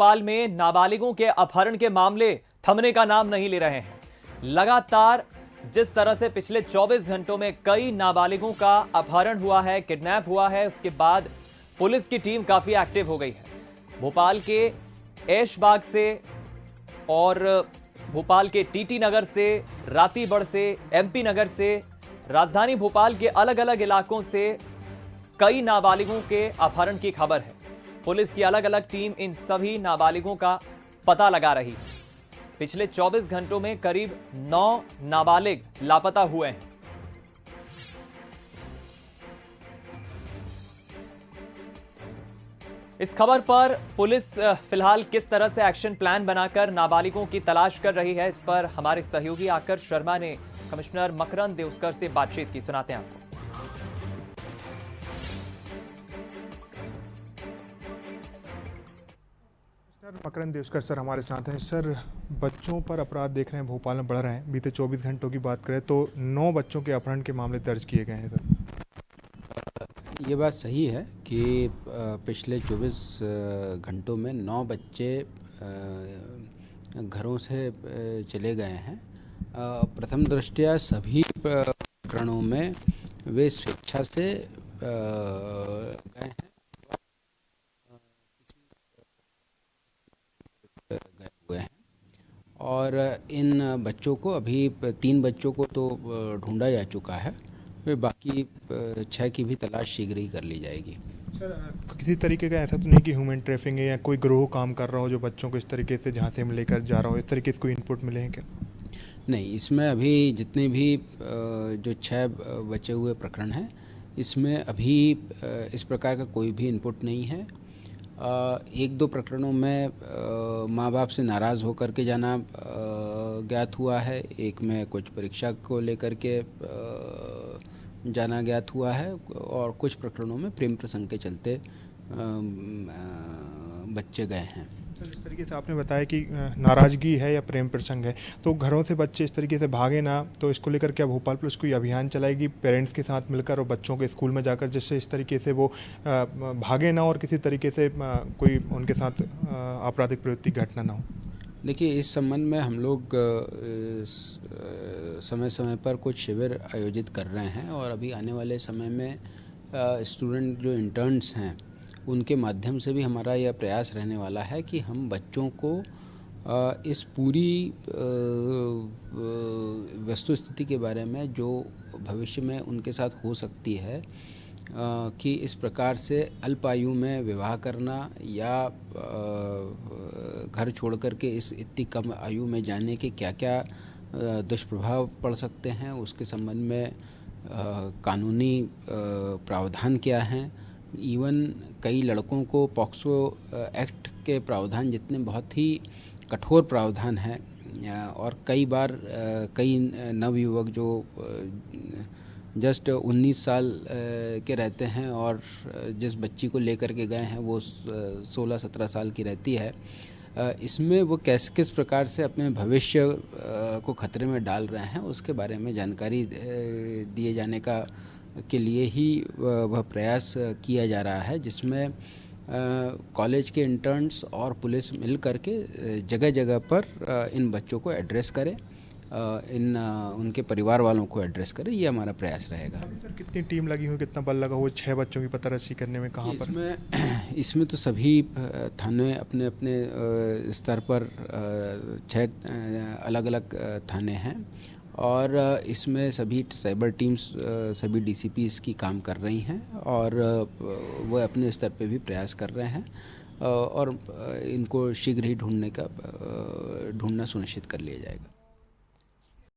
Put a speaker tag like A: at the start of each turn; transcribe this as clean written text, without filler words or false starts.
A: भोपाल में नाबालिगों के अपहरण के मामले थमने का नाम नहीं ले रहे हैं। लगातार जिस तरह से पिछले 24 घंटों में कई नाबालिगों का अपहरण हुआ है, किडनैप हुआ है, उसके बाद पुलिस की टीम काफी एक्टिव हो गई है। भोपाल के ऐशबाग से और भोपाल के टीटी नगर से, रातीबड़ से, एमपी नगर से, राजधानी भोपाल के अलग अलग इलाकों से कई नाबालिगों के अपहरण की खबर है। पुलिस की अलग अलग टीम इन सभी नाबालिगों का पता लगा रही है। पिछले 24 घंटों में करीब 9 नाबालिग लापता हुए हैं। इस खबर पर पुलिस फिलहाल किस तरह से एक्शन प्लान बनाकर नाबालिगों की तलाश कर रही है, इस पर हमारे सहयोगी आकर्ष शर्मा ने कमिश्नर मकरंद देउस्कर से बातचीत की। सुनाते हैं आपको।
B: मकरंद देउस्कर सर हमारे साथ हैं। सर, बच्चों पर अपराध देख रहे हैं भोपाल में बढ़ रहे हैं। बीते 24 घंटों की बात करें तो 9 बच्चों के अपहरण के मामले दर्ज किए गए हैं। सर,
C: ये बात सही है कि पिछले 24 घंटों में 9 बच्चे घरों से चले गए हैं। प्रथम दृष्टया सभी प्रकरणों में वे स्वेच्छा से गए हैं, गए हुए हैं। और इन बच्चों को अभी 3 बच्चों को तो ढूंढा जा चुका है, वे बाकी 6 की भी तलाश शीघ्र ही कर ली जाएगी।
B: सर, किसी तरीके का ऐसा तो नहीं कि ह्यूमन ट्रैफिकिंग है या कोई ग्रोह काम कर रहा हो जो बच्चों को इस तरीके से झांसे में लेकर जा रहा हो, इस तरीके से कोई इनपुट मिले हैं क्या?
C: नहीं, इसमें अभी जितने भी जो 6 बचे हुए प्रकरण हैं, इसमें अभी इस प्रकार का कोई भी इनपुट नहीं है। 1-2 प्रकरणों में माँ बाप से नाराज़ होकर के जाना ज्ञात हुआ है। एक में कुछ परीक्षा को लेकर के जाना ज्ञात हुआ है, और कुछ प्रकरणों में प्रेम प्रसंग के चलते बच्चे गए हैं।
B: सर, इस तरीके से आपने बताया कि नाराज़गी है या प्रेम प्रसंग है, तो घरों से बच्चे इस तरीके से भागे ना, तो इसको लेकर क्या भोपाल पुलिस कोई अभियान चलाएगी पेरेंट्स के साथ मिलकर और बच्चों के स्कूल में जाकर, जिससे इस तरीके से वो भागे ना और किसी तरीके से कोई उनके साथ आपराधिक प्रवृत्ति घटना ना हो?
C: देखिए, इस संबंध में हम लोग समय समय पर कुछ शिविर आयोजित कर रहे हैं, और अभी आने वाले समय में स्टूडेंट जो इंटर्न्स हैं उनके माध्यम से भी हमारा यह प्रयास रहने वाला है कि हम बच्चों को इस पूरी वस्तुस्थिति के बारे में जो भविष्य में उनके साथ हो सकती है, कि इस प्रकार से अल्प आयु में विवाह करना या घर छोड़ कर के इस इतनी कम आयु में जाने के क्या क्या दुष्प्रभाव पड़ सकते हैं, उसके संबंध में कानूनी प्रावधान क्या हैं। इवन कई लड़कों को पॉक्सो एक्ट के प्रावधान जितने बहुत ही कठोर प्रावधान हैं, और कई बार कई नवयुवक जो जस्ट 19 साल के रहते हैं और जिस बच्ची को लेकर के गए हैं वो 16-17 साल की रहती है, इसमें वो किस प्रकार से अपने भविष्य को खतरे में डाल रहे हैं, उसके बारे में जानकारी दिए जाने के लिए ही वह प्रयास किया जा रहा है, जिसमें कॉलेज के इंटर्न्स और पुलिस मिल करके जगह जगह पर इन बच्चों को एड्रेस करें, उनके परिवार वालों को एड्रेस करें, ये हमारा प्रयास रहेगा।
B: सर, कितनी टीम लगी हुई, कितना बल लगा हुआ 6 बच्चों की पतारसी करने में? कहाँ पर
C: इसमें तो सभी थाने अपने अपने स्तर पर 6 अलग अलग थाने हैं, और इसमें सभी साइबर टीम्स, सभी DCPs की काम कर रही हैं, और वो अपने स्तर पे भी प्रयास कर रहे हैं, और इनको शीघ्र ही ढूंढना सुनिश्चित कर लिया जाएगा।